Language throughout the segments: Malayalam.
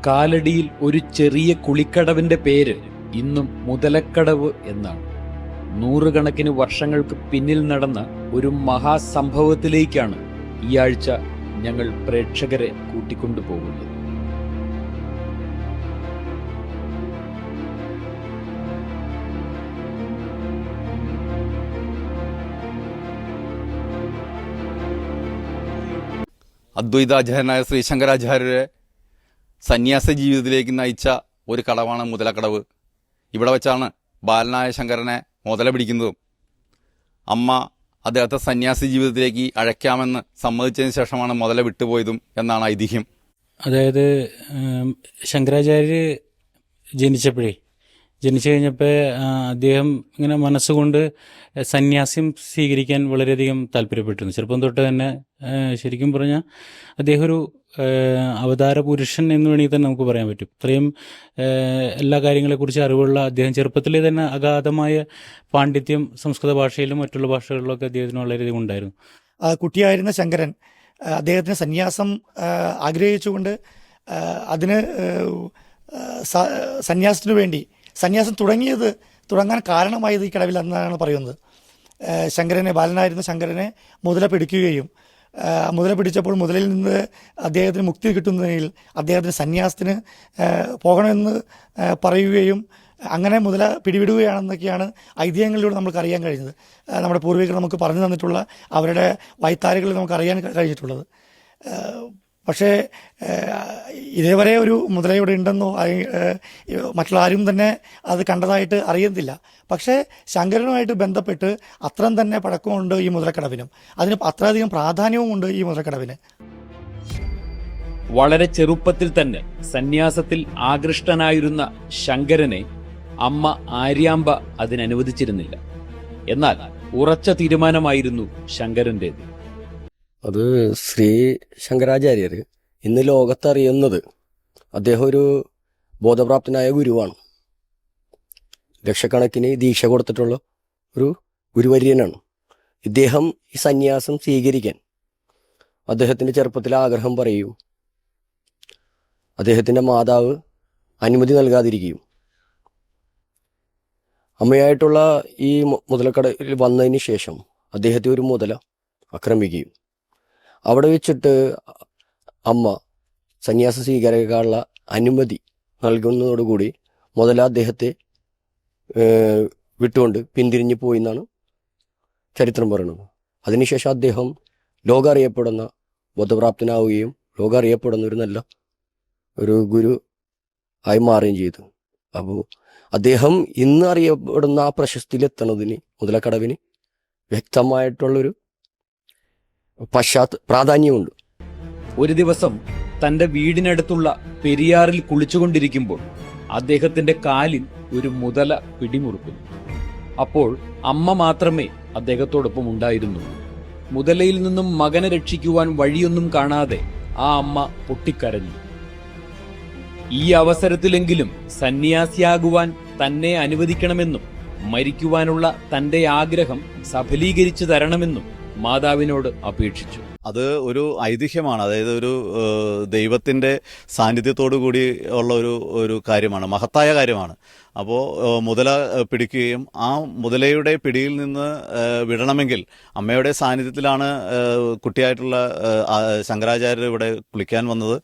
കാലടിയിൽ ഒരു ചെറിയ കുളിക്കടവിന്റെ പേര് ഇന്നും മുതലക്കടവ് എന്നാണ്. നൂറുകണക്കിന് വർഷങ്ങൾക്ക് പിന്നിൽ നടന്ന ഒരു മഹാസംഭവത്തിലേക്കാണ് ഈ ആഴ്ച ഞങ്ങൾ പ്രേക്ഷകരെ കൂട്ടിക്കൊണ്ടുപോകുന്നത്. അദ്വൈതാചാര്യനായ ശ്രീ ശങ്കരാചാര്യരെ സന്യാസ ജീവിതത്തിലേക്ക് നയിച്ച ഒരു കടവാണ് മുതലക്കടവ്. ഇവിടെ വെച്ചാണ് ബാലനായ ശങ്കരനെ മുതല പിടിക്കുന്നതും അമ്മ അദ്ദേഹത്തെ സന്യാസി ജീവിതത്തിലേക്ക് അഴയ്ക്കാമെന്ന് സമ്മതിച്ചതിന് ശേഷമാണ് മുതല വിട്ടുപോയതും എന്നാണ് ഐതിഹ്യം. അതായത് ശങ്കരാചാര്യർ ജനിച്ചു കഴിഞ്ഞപ്പോൾ അദ്ദേഹം ഇങ്ങനെ മനസ്സുകൊണ്ട് സന്യാസ്യം സ്വീകരിക്കാൻ വളരെയധികം താല്പര്യപ്പെട്ടിരുന്നു. ചെറുപ്പം തൊട്ട് തന്നെ ശരിക്കും പറഞ്ഞാൽ അദ്ദേഹം ഒരു അവതാര പുരുഷൻ എന്ന് വേണമെങ്കിൽ തന്നെ നമുക്ക് പറയാൻ പറ്റും. ഇത്രയും എല്ലാ കാര്യങ്ങളെക്കുറിച്ച് അറിവുള്ള അദ്ദേഹം ചെറുപ്പത്തിലെ തന്നെ അഗാധമായ പാണ്ഡിത്യം സംസ്കൃത ഭാഷയിലും മറ്റുള്ള ഭാഷകളിലൊക്കെ അദ്ദേഹത്തിന് വളരെയധികം ഉണ്ടായിരുന്നു. കുട്ടിയായിരുന്ന ശങ്കരൻ അദ്ദേഹത്തിന് സന്യാസം ആഗ്രഹിച്ചുകൊണ്ട് അതിന് സന്യാസത്തിനു വേണ്ടി സന്യാസം തുടങ്ങാൻ കാരണമായത് ഈ കടവിൽ എന്നാണ് പറയുന്നത്. ബാലനായിരുന്ന ശങ്കരനെ മുതല പിടിക്കുകയും മുതല പിടിച്ചപ്പോൾ മുതലിൽ നിന്ന് അദ്ദേഹത്തിന് മുക്തി കിട്ടുന്നതിൽ അദ്ദേഹത്തിന് സന്യാസത്തിന് പോകണമെന്ന് പറയുകയും അങ്ങനെ മുതല പിടിവിടുകയാണെന്നൊക്കെയാണ് ഐതിഹ്യങ്ങളിലൂടെ നമുക്ക് അറിയാൻ കഴിഞ്ഞത്. നമ്മുടെ പൂർവികർ നമുക്ക് പറഞ്ഞു തന്നിട്ടുള്ള അവരുടെ വൈത്താരികളിൽ നമുക്ക് അറിയാൻ കഴിഞ്ഞിട്ടുള്ളത്. പക്ഷേ ഇതേവരെ ഒരു മുതലയുടെ ഉണ്ടെന്നോ മറ്റുള്ള ആരും തന്നെ അത് കണ്ടതായിട്ട് അറിയുന്നില്ല. പക്ഷേ ശങ്കരനുമായിട്ട് ബന്ധപ്പെട്ട് അത്രയും തന്നെ പഴക്കമുണ്ട് ഈ മുതലക്കടവിനും. അതിന് അത്രയധികം പ്രാധാന്യവുമുണ്ട് ഈ മുതലക്കടവിന്. വളരെ ചെറുപ്പത്തിൽ തന്നെ സന്യാസത്തിൽ ആകൃഷ്ടനായിരുന്ന ശങ്കരനെ അമ്മ ആര്യാമ്പ അതിനനുവദിച്ചിരുന്നില്ല. എന്നാൽ ഉറച്ച തീരുമാനമായിരുന്നു ശങ്കരൻ്റേത്. അത് ശ്രീ ശങ്കരാചാര്യർ ഇന്ന് ലോകത്തറിയുന്നത് അദ്ദേഹം ഒരു ബോധപ്രാപ്തനായ ഗുരുവാണ്. ലക്ഷക്കണക്കിന് ദീക്ഷ കൊടുത്തിട്ടുള്ള ഒരു ഗുരുവര്യനാണ്. ഇദ്ദേഹം ഈ സന്യാസം സ്വീകരിക്കാൻ അദ്ദേഹത്തിൻ്റെ ചെറുപ്പത്തിൽ ആഗ്രഹം പറയുകയും അദ്ദേഹത്തിൻ്റെ മാതാവ് അനുമതി നൽകാതിരിക്കുകയും അമ്മയായിട്ടുള്ള ഈ മുതലക്കടയിൽ വന്നതിന് ശേഷം അദ്ദേഹത്തെ ഒരു മുതല ആക്രമിക്കുകയും അവിടെ വെച്ചിട്ട് അമ്മ സന്യാസ സ്വീകരിക്കാനുള്ള അനുമതി നൽകുന്നതോടുകൂടി മുതല അദ്ദേഹത്തെ വിട്ടുകൊണ്ട് പിന്തിരിഞ്ഞു പോയി എന്നാണ് ചരിത്രം പറയുന്നത്. അതിനുശേഷം അദ്ദേഹം ലോകം അറിയപ്പെടുന്ന ബോധപ്രാപ്തനാവുകയും ലോകം അറിയപ്പെടുന്ന ഒരു നല്ല ഒരു ഗുരു ആയി മാറുകയും ചെയ്തു. അപ്പോൾ അദ്ദേഹം ഇന്ന് അറിയപ്പെടുന്ന ആ പ്രശസ്തിയിലെത്തുന്നതിന് മുതലക്കടവിന് വ്യക്തമായിട്ടുള്ളൊരു പ്രാധാന്യമുണ്ട്. ഒരു ദിവസം തന്റെ വീടിനടുത്തുള്ള പെരിയാറിൽ കുളിച്ചുകൊണ്ടിരിക്കുമ്പോൾ അദ്ദേഹത്തിന്റെ കാലിൽ ഒരു മുതല പിടിമുറുക്കുന്നു. അപ്പോൾ അമ്മ മാത്രമേ അദ്ദേഹത്തോടൊപ്പം ഉണ്ടായിരുന്നുള്ളൂ. മുതലയിൽ നിന്നും മകനെ രക്ഷിക്കുവാൻ വഴിയൊന്നും കാണാതെ ആ അമ്മ പൊട്ടിക്കരഞ്ഞു. ഈ അവസരത്തിലെങ്കിലും സന്യാസിയാകുവാൻ തന്നെ അനുവദിക്കണമെന്നും മരിക്കുവാനുള്ള തന്റെ ആഗ്രഹം സഫലീകരിച്ചു തരണമെന്നും മാതാവിനോട് അപേക്ഷിച്ചു. അത് ഒരു ഐതിഹ്യമാണ്. അതായത് ഒരു ദൈവത്തിൻ്റെ സാന്നിധ്യത്തോടു കൂടി ഉള്ള ഒരു കാര്യമാണ്, മഹത്തായ കാര്യമാണ്. അപ്പോൾ മുതല പിടിക്കുകയും ആ മുതലയുടെ പിടിയിൽ നിന്ന് വിടണമെങ്കിൽ അമ്മയുടെ സാന്നിധ്യത്തിലാണ് കുട്ടിയായിട്ടുള്ള ശങ്കരാചാര്യർ ഇവിടെ കുളിക്കാൻ വന്നത്.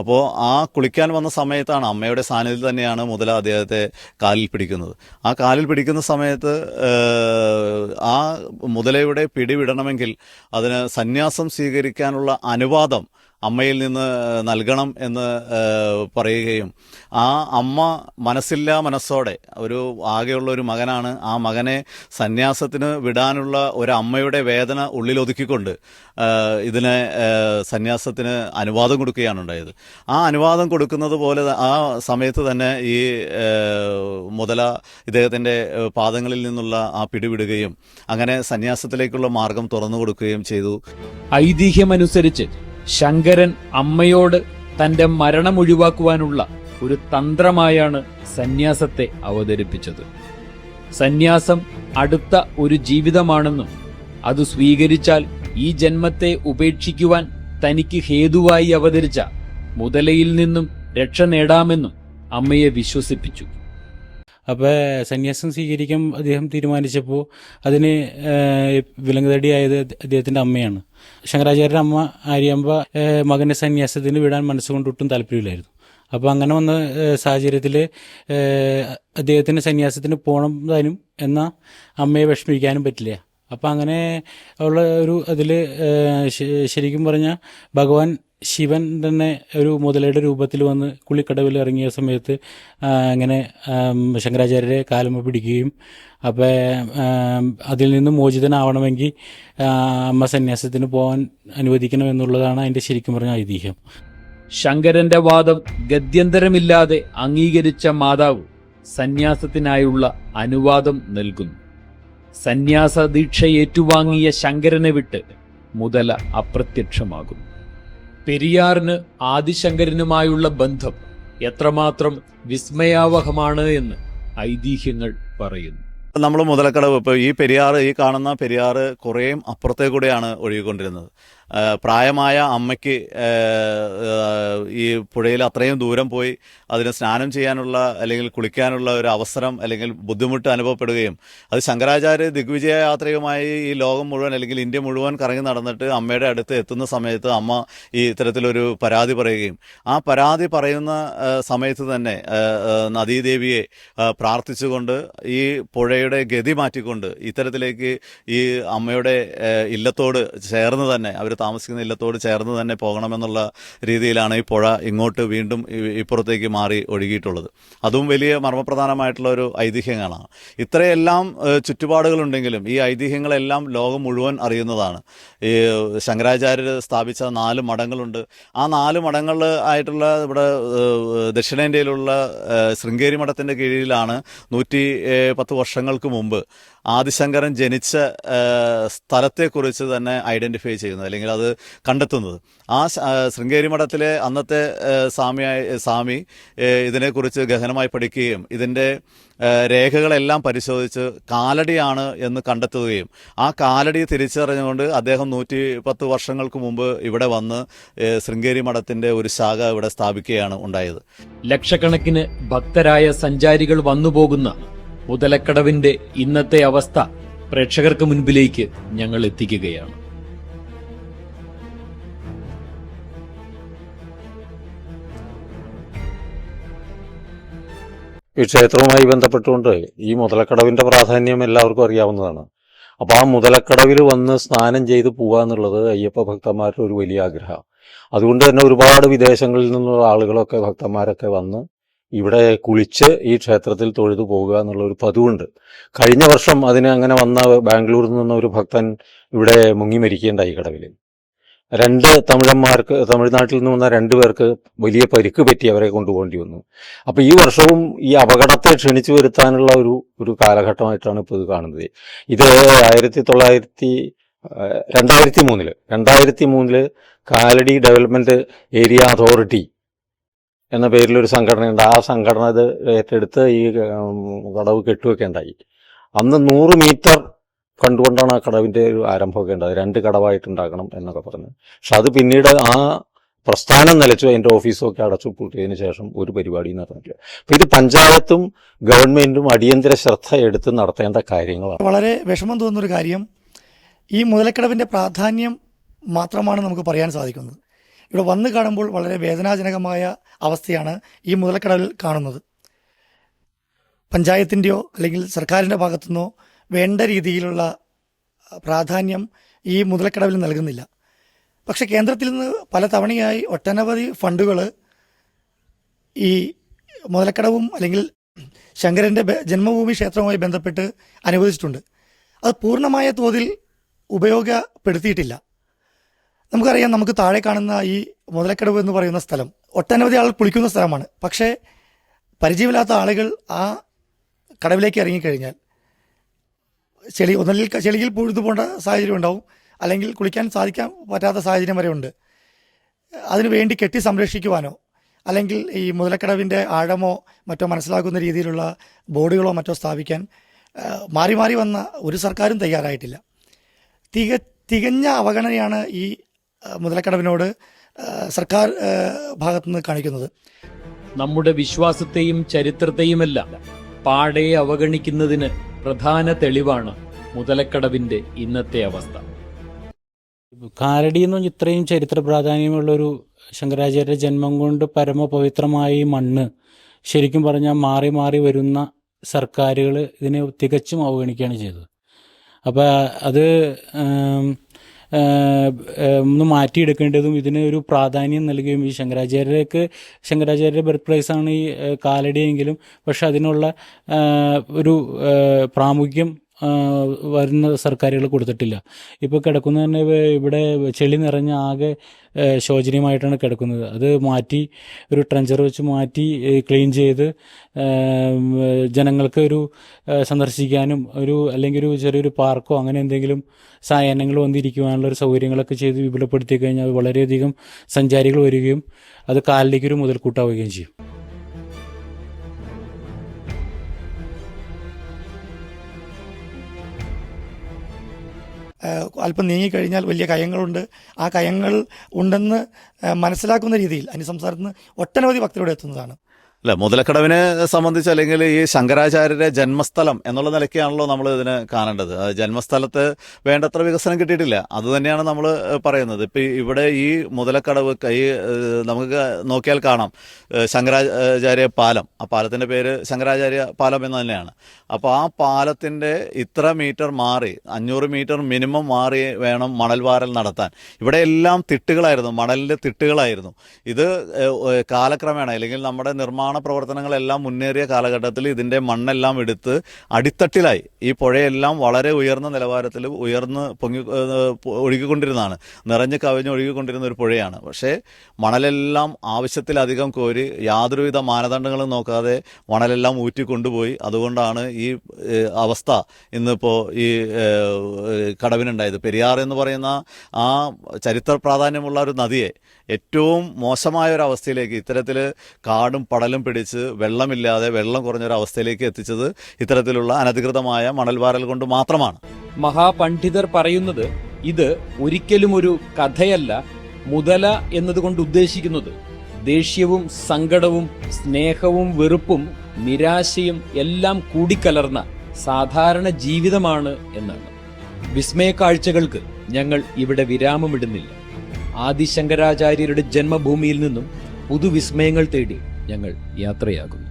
അപ്പോൾ ആ കുളിക്കാൻ വന്ന സമയത്താണ് അമ്മയുടെ സാന്നിധ്യത്തിൽ തന്നെയാണ് മുതല അദ്ദേഹത്തെ കാലിൽ പിടിക്കുന്നത്. ആ കാലിൽ പിടിക്കുന്ന സമയത്ത് ആ മുതലയുടെ പിടി വിടണമെങ്കിൽ അതിന് സന്യാസം സ്വീകരിക്കാനുള്ള അനുവാദം അമ്മയിൽ നിന്ന് നൽകണം എന്ന് പറയുകയും ആ അമ്മ മനസ്സില്ലാ മനസ്സോടെ ആകെയുള്ള ഒരു മകനാണ്, ആ മകനെ സന്യാസത്തിന് വിടാനുള്ള ഒരു അമ്മയുടെ വേദന ഉള്ളിലൊതുക്കിക്കൊണ്ട് ഇതിനെ സന്യാസത്തിന് അനുവാദം കൊടുക്കുകയാണ് ഉണ്ടായത്. ആ അനുവാദം കൊടുക്കുന്നത് പോലെ ആ സമയത്ത് തന്നെ ഈ മുതല ഇദ്ദേഹത്തിൻ്റെ പാദങ്ങളിൽ നിന്നുള്ള ആ പിടിവിടുകയും അങ്ങനെ സന്യാസത്തിലേക്കുള്ള മാർഗം തുറന്നു കൊടുക്കുകയും ചെയ്തു. ഐതിഹ്യമനുസരിച്ച് ശങ്കരൻ അമ്മയോട് തന്റെ മരണം ഒഴിവാക്കുവാനുള്ള ഒരു തന്ത്രമായാണ് സന്യാസത്തെ അവതരിപ്പിച്ചത്. സന്യാസം അടുത്ത ഒരു ജീവിതമാണെന്നും അത് സ്വീകരിച്ചാൽ ഈ ജന്മത്തെ ഉപേക്ഷിക്കുവാൻ തനിക്ക് ഹേതുവായി അവതരിച്ച മുതലയിൽ നിന്നും രക്ഷ നേടാമെന്നും അമ്മയെ വിശ്വസിപ്പിച്ചു. അപ്പോൾ സന്യാസം സ്വീകരിക്കാൻ അദ്ദേഹം തീരുമാനിച്ചപ്പോൾ അതിന് വിലങ്ങുതടിയായത് അദ്ദേഹത്തിൻ്റെ അമ്മയാണ്. ശങ്കരാചാര്യരുടെ അമ്മ ആര്യാമ്പ മകനെ സന്യാസത്തിന് വിടാൻ മനസ്സുകൊണ്ട് ഒട്ടും താല്പര്യമില്ലായിരുന്നു. അപ്പോൾ അങ്ങനെ വന്ന സാഹചര്യത്തിൽ അദ്ദേഹത്തിന് സന്യാസത്തിന് പോകണം താനും എന്നാൽ അമ്മയെ വിഷമിക്കാനും പറ്റില്ല. അപ്പം അങ്ങനെ ഉള്ള ഒരു അതിൽ ശരിക്കും പറഞ്ഞാൽ ഭഗവാൻ ശിവൻ തന്നെ ഒരു മുതലയുടെ രൂപത്തിൽ വന്ന് കുളിക്കടവിൽ ഇറങ്ങിയ സമയത്ത് അങ്ങനെ ശങ്കരാചാര്യരെ കാലുമ പിടിക്കുകയും അപ്പോൾ അതിൽ നിന്ന് മോചിതനാവണമെങ്കിൽ അമ്മ സന്യാസത്തിന് പോകാൻ അനുവദിക്കണമെന്നുള്ളതാണ് അതിൻ്റെ ശരിക്കും പറഞ്ഞ ഐതിഹ്യം. ശങ്കരന്റെ വാദം ഗത്യന്തരമില്ലാതെ അംഗീകരിച്ച മാതാവ് സന്യാസത്തിനായുള്ള അനുവാദം നൽകുന്നു. സന്യാസ ദീക്ഷ ഏറ്റുവാങ്ങിയ ശങ്കരനെ വിട്ട് മുതല അപ്രത്യക്ഷമാകുന്നു. പെരിയാറിന് ആദിശങ്കരനുമായുള്ള ബന്ധം എത്രമാത്രം വിസ്മയാവഹമാണ് എന്ന് ഐതിഹ്യങ്ങൾ പറയുന്നു. നമ്മൾ മുതലക്കടവ് ഇപ്പോൾ ഈ കാണുന്ന പെരിയാറ് കുറേയും അപ്പുറത്തേക്കൂടെയാണ് ഒഴുകിക്കൊണ്ടിരുന്നത്. പ്രായമായ അമ്മയ്ക്ക് ഈ പുഴയിൽ അത്രയും ദൂരം പോയി അതിന് സ്നാനം ചെയ്യാനുള്ള അല്ലെങ്കിൽ കുളിക്കാനുള്ള ഒരു അവസരം അല്ലെങ്കിൽ ബുദ്ധിമുട്ട് അനുഭവപ്പെടുകയും അത് ശങ്കരാചാര്യ ദിഗ്വിജയ യാത്രയുമായി ഈ ലോകം മുഴുവൻ അല്ലെങ്കിൽ ഇന്ത്യ മുഴുവൻ കറങ്ങി നടന്നിട്ട് അമ്മയുടെ അടുത്ത് എത്തുന്ന സമയത്ത് അമ്മ ഈ ഇത്തരത്തിലൊരു പരാതി പറയുകയും ആ പരാതി പറയുന്ന സമയത്ത് തന്നെ നദീദേവിയെ പ്രാർത്ഥിച്ചുകൊണ്ട് ഈ പുഴയുടെ ഗതി മാറ്റിക്കൊണ്ട് ഇത്തരത്തിലേക്ക് ഈ അമ്മയുടെ ഇല്ലത്തോട് ചേർന്ന് തന്നെ അവർ താമസിക്കുന്ന ഇല്ലത്തോട് ചേർന്ന് തന്നെ പോകണമെന്നുള്ള രീതിയിലാണ് ഈ പുഴ ഇങ്ങോട്ട് വീണ്ടും ഇപ്പുറത്തേക്ക് മാറി ഒഴുകിയിട്ടുള്ളത്. അതും വലിയ മർമ്മപ്രധാനമായിട്ടുള്ള ഒരു ഐതിഹ്യങ്ങളാണ്. ഇത്രയെല്ലാം ചുറ്റുപാടുകളുണ്ടെങ്കിലും ഈ ഐതിഹ്യങ്ങളെല്ലാം ലോകം മുഴുവൻ അറിയുന്നതാണ്. ഈ ശങ്കരാചാര്യർ സ്ഥാപിച്ച 4 മഠങ്ങളുണ്ട്. ആ 4 മഠങ്ങൾ ആയിട്ടുള്ള ഇവിടെ ദക്ഷിണേന്ത്യയിലുള്ള ശൃംഗേരി മഠത്തിൻ്റെ കീഴിലാണ് 110 വർഷങ്ങൾക്ക് മുമ്പ് ആദിശങ്കരൻ ജനിച്ച സ്ഥലത്തെക്കുറിച്ച് തന്നെ ഐഡൻറ്റിഫൈ ചെയ്യുന്നത് അല്ലെങ്കിൽ അത് കണ്ടെത്തുന്നത്. ആ ശൃംഗേരി മഠത്തിലെ അന്നത്തെ സ്വാമി ഇതിനെക്കുറിച്ച് ഗഹനമായി പഠിക്കുകയും ഇതിൻ്റെ രേഖകളെല്ലാം പരിശോധിച്ച് കാലടിയാണ് എന്ന് കണ്ടെത്തുകയും ആ കാലടി തിരിച്ചറിഞ്ഞുകൊണ്ട് അദ്ദേഹം 110 വർഷങ്ങൾക്ക് മുമ്പ് ഇവിടെ വന്ന് ശൃംഗേരി മഠത്തിൻ്റെ ഒരു ശാഖ ഇവിടെ സ്ഥാപിക്കുകയാണ് ഉണ്ടായത്. ലക്ഷക്കണക്കിന് ഭക്തരായ സഞ്ചാരികൾ വന്നുപോകുന്ന മുതലക്കടവിന്റെ ഇന്നത്തെ അവസ്ഥ പ്രേക്ഷകർക്ക് മുൻപിലേക്ക് ഞങ്ങൾ എത്തിക്കുകയാണ്. ഈ ക്ഷേത്രവുമായി ബന്ധപ്പെട്ടുകൊണ്ട് ഈ മുതലക്കടവിന്റെ പ്രാധാന്യം എല്ലാവർക്കും അറിയാവുന്നതാണ്. അപ്പോൾ ആ മുതലക്കടവിൽ വന്ന് സ്നാനം ചെയ്ത് പോവുക എന്നുള്ളത് അയ്യപ്പ ഭക്തന്മാരുടെ ഒരു വലിയ ആഗ്രഹം. അതുകൊണ്ട് തന്നെ ഒരുപാട് വിദേശങ്ങളിൽ നിന്നുള്ള ആളുകളൊക്കെ ഭക്തന്മാരൊക്കെ വന്ന് ഇവിടെ കുളിച്ച് ഈ ക്ഷേത്രത്തിൽ തൊഴുതു പോകുക എന്നുള്ള ഒരു പതിവുണ്ട്. കഴിഞ്ഞ വർഷം അതിന് അങ്ങനെ വന്ന ബാംഗ്ലൂരിൽ നിന്ന ഒരു ഭക്തൻ ഇവിടെ മുങ്ങി മരിക്കുകയുണ്ടായി കടവിൽ. 2 തമിഴന്മാർക്ക്, തമിഴ്നാട്ടിൽ നിന്ന് വന്ന 2 പേർക്ക് വലിയ പരിക്ക് പറ്റി അവരെ കൊണ്ടുപോകേണ്ടി വന്നു. അപ്പോൾ ഈ വർഷവും ഈ അപകടത്തെ ക്ഷണിച്ചു വരുത്താനുള്ള ഒരു കാലഘട്ടമായിട്ടാണ് ഇപ്പോൾ ഇത് കാണുന്നത്. ഇത് 2003 കാലടി ഡെവലപ്മെന്റ് ഏരിയ അതോറിറ്റി എന്ന പേരിലൊരു സംഘടനയുണ്ട്. ആ സംഘടന ഇത് ഏറ്റെടുത്ത് ഈ കടവ് കെട്ടുവെക്കേണ്ടായി. അന്ന് 100 മീറ്റർ കണ്ടുകൊണ്ടാണ് ആ കടവിൻ്റെ ഒരു ആരംഭമൊക്കെ ഉണ്ടായത്. 2 കടവായിട്ടുണ്ടാക്കണം എന്നൊക്കെ പറഞ്ഞു. പക്ഷെ അത് പിന്നീട് ആ പ്രസ്ഥാനം നിലച്ചു. അതിൻ്റെ ഓഫീസൊക്കെ അടച്ചു പൂട്ടിയതിന് ശേഷം ഒരു പരിപാടിയും നടന്നിട്ടില്ല. അപ്പോൾ ഇത് പഞ്ചായത്തും ഗവൺമെൻറ്റും അടിയന്തര ശ്രദ്ധ എടുത്ത് നടത്തേണ്ട കാര്യങ്ങളാണ്. വളരെ വിഷമം തോന്നുന്നൊരു കാര്യം, ഈ മുതലക്കടവിൻ്റെ പ്രാധാന്യം മാത്രമാണ് നമുക്ക് പറയാൻ സാധിക്കുന്നത്. ഇവിടെ വന്നു കാണുമ്പോൾ വളരെ വേദനാജനകമായ അവസ്ഥയാണ് ഈ മുതലക്കടവിൽ കാണുന്നത്. പഞ്ചായത്തിൻ്റെയോ അല്ലെങ്കിൽ സർക്കാരിൻ്റെ ഭാഗത്തുനിന്നോ വേണ്ട രീതിയിലുള്ള പ്രാധാന്യം ഈ മുതലക്കടവിൽ നൽകുന്നില്ല. പക്ഷേ കേന്ദ്രത്തിൽ നിന്ന് പല തവണയായി ഒട്ടനവധി ഫണ്ടുകൾ ഈ മുതലക്കടവും അല്ലെങ്കിൽ ശങ്കരൻ്റെ ജന്മഭൂമി ക്ഷേത്രവുമായി ബന്ധപ്പെട്ട് അനുവദിച്ചിട്ടുണ്ട്. അത് പൂർണ്ണമായ തോതിൽ ഉപയോഗപ്പെടുത്തിയിട്ടില്ല. നമുക്കറിയാം, നമുക്ക് താഴെ കാണുന്ന ഈ മുതലക്കടവ് എന്ന് പറയുന്ന സ്ഥലം ഒട്ടനവധി ആൾ കുളിക്കുന്ന സ്ഥലമാണ്. പക്ഷേ പരിചയമില്ലാത്ത ആളുകൾ ആ കടവിലേക്ക് ഇറങ്ങിക്കഴിഞ്ഞാൽ ചെളിയിൽ പൊഴുതു പോകേണ്ട സാഹചര്യം ഉണ്ടാവും, അല്ലെങ്കിൽ കുളിക്കാൻ സാധിക്കാൻ പറ്റാത്ത സാഹചര്യം വരെ ഉണ്ട്. അതിനുവേണ്ടി കെട്ടി സംരക്ഷിക്കുവാനോ അല്ലെങ്കിൽ ഈ മുതലക്കടവിൻ്റെ ആഴമോ മറ്റോ മനസ്സിലാക്കുന്ന രീതിയിലുള്ള ബോർഡുകളോ മറ്റോ സ്ഥാപിക്കാൻ മാറി മാറി വന്ന ഒരു സർക്കാരും തയ്യാറായിട്ടില്ല. തികഞ്ഞ അവഗണനയാണ് ഈ മുതലക്കടവിനോട് സർക്കാർ ഭാഗത്തുനിന്ന് കാണിക്കുന്നത്. നമ്മുടെ വിശ്വാസത്തെയും ചരിത്രത്തെയുമെല്ലാം പാടെ അവഗണിക്കുന്നതിന് പ്രധാന തെളിവാണ് മുതലക്കടവിന്റെ ഇന്നത്തെ അവസ്ഥ. കാലടി എന്ന് പറഞ്ഞാൽ ഇത്രയും ചരിത്ര പ്രാധാന്യമുള്ളൊരു ശങ്കരാചാര്യ ജന്മം കൊണ്ട് പരമപവിത്രമായ ഈ മണ്ണ് ശരിക്കും പറഞ്ഞാൽ മാറി മാറി വരുന്ന സർക്കാരുകൾ ഇതിനെ തികച്ചും അവഗണിക്കുകയാണ് ചെയ്തത്. അപ്പോൾ അത് ഒന്ന് മാറ്റിയെടുക്കേണ്ടതും ഇതിന് ഒരു പ്രാധാന്യം നൽകുകയും ഈ ശങ്കരാചാര്യരുടെ ബർത്ത് പ്ലേസാണ് ഈ കാലടിയെങ്കിലും പക്ഷെ അതിനുള്ള ഒരു പ്രാമുഖ്യം വരുന്ന സർക്കാരുകൾ കൊടുത്തിട്ടില്ല. ഇപ്പോൾ കിടക്കുന്ന തന്നെ ഇവിടെ ചെളി നിറഞ്ഞ ആകെ ശോചനീയമായിട്ടാണ് കിടക്കുന്നത്. അത് മാറ്റി ഒരു ട്രെഞ്ചർ വെച്ച് മാറ്റി ക്ലീൻ ചെയ്ത് ജനങ്ങൾക്ക് ഒരു സന്ദർശിക്കാനും അല്ലെങ്കിൽ ഒരു ചെറിയൊരു പാർക്കോ അങ്ങനെ എന്തെങ്കിലും സായാഹ്നങ്ങൾ വന്നിരിക്കുവാനുള്ള ഒരു സൗകര്യങ്ങളൊക്കെ ചെയ്ത് വിപുലപ്പെടുത്തി കഴിഞ്ഞാൽ വളരെയധികം സഞ്ചാരികൾ വരികയും അത് കാലിലേക്കൊരു മുതൽക്കൂട്ടാവുകയും ചെയ്യും. അല്പം നീങ്ങിക്കഴിഞ്ഞാൽ വലിയ കയങ്ങളുണ്ട്. ആ കയങ്ങൾ ഉണ്ടെന്ന് മനസ്സിലാക്കുന്ന രീതിയിൽ അന്യസംസ്ഥാനത്ത് നിന്ന് ഒട്ടനവധി ഭക്തരോട് എത്തുന്നതാണ്. അല്ല, മുതലക്കടവിനെ സംബന്ധിച്ച് അല്ലെങ്കിൽ ഈ ശങ്കരാചാര്യരുടെ ജന്മസ്ഥലം എന്നുള്ള നിലയ്ക്കാണല്ലോ നമ്മൾ ഇതിനെ കാണേണ്ടത്. ജന്മസ്ഥലത്ത് വേണ്ടത്ര വികസനം കിട്ടിയിട്ടില്ല. അതുതന്നെയാണ് നമ്മൾ പറയുന്നത്. ഇപ്പം ഇവിടെ ഈ മുതലക്കടവ് നമുക്ക് നോക്കിയാൽ കാണാം ശങ്കരാചാര്യ പാലം. ആ പാലത്തിൻ്റെ പേര് ശങ്കരാചാര്യ പാലം എന്ന് തന്നെയാണ്. അപ്പോൾ ആ പാലത്തിൻ്റെ ഇത്ര മീറ്റർ മാറി 500 മീറ്റർ മിനിമം മാറി വേണം മണൽ വാരൽ നടത്താൻ. ഇവിടെ എല്ലാം തിട്ടുകളായിരുന്നു, മണലിൻ്റെ തിട്ടുകളായിരുന്നു. ഇത് കാലക്രമേണ അല്ലെങ്കിൽ നമ്മുടെ നിർമ്മാണ പ്രവർത്തനങ്ങളെല്ലാം മുന്നേറിയ കാലഘട്ടത്തിൽ ഇതിൻ്റെ മണ്ണെല്ലാം എടുത്ത് അടിത്തട്ടിലായി. ഈ പുഴയെല്ലാം വളരെ ഉയർന്ന നിലവാരത്തിൽ ഉയർന്ന് ഒഴുകിക്കൊണ്ടിരുന്നതാണ്, നിറഞ്ഞ് കവിഞ്ഞ് ഒഴുകിക്കൊണ്ടിരുന്ന ഒരു പുഴയാണ്. പക്ഷേ മണലെല്ലാം ആവശ്യത്തിലധികം കോരി യാതൊരുവിധ മാനദണ്ഡങ്ങളും നോക്കാതെ മണലെല്ലാം ഊറ്റിക്കൊണ്ടുപോയി. അതുകൊണ്ടാണ് ഈ അവസ്ഥ ഇന്നിപ്പോൾ ഈ കടവിനുണ്ടായത്. പെരിയാർ എന്ന് പറയുന്ന ആ ചരിത്ര പ്രാധാന്യമുള്ള ഒരു നദിയെ ഏറ്റവും മോശമായ ഒരു അവസ്ഥയിലേക്ക്, ഇത്തരത്തിൽ കാടും പടലും പിടിച്ച് വെള്ളമില്ലാതെ വെള്ളം കുറഞ്ഞൊരവസ്ഥയിലേക്ക് എത്തിച്ചത് ഇത്തരത്തിലുള്ള അനധികൃതമായ മണൽവാരൽ കൊണ്ട് മാത്രമാണ്. മഹാപണ്ഡിതർ പറയുന്നത് ഇത് ഒരിക്കലും ഒരു കഥയല്ല. മുതല എന്നതുകൊണ്ട് ഉദ്ദേശിക്കുന്നത് ദേഷ്യവും സങ്കടവും സ്നേഹവും വെറുപ്പും നിരാശയും എല്ലാം കൂടിക്കലർന്ന സാധാരണ ജീവിതമാണ് എന്നാണ്. വിസ്മയ കാഴ്ചകൾക്ക് ഞങ്ങൾ ഇവിടെ വിരാമമിടുന്നില്ല. ആദിശങ്കരാചാര്യരുടെ ജന്മഭൂമിയിൽ നിന്നും പുതുവിസ്മയങ്ങൾ തേടി ഞങ്ങൾ യാത്രയാകും.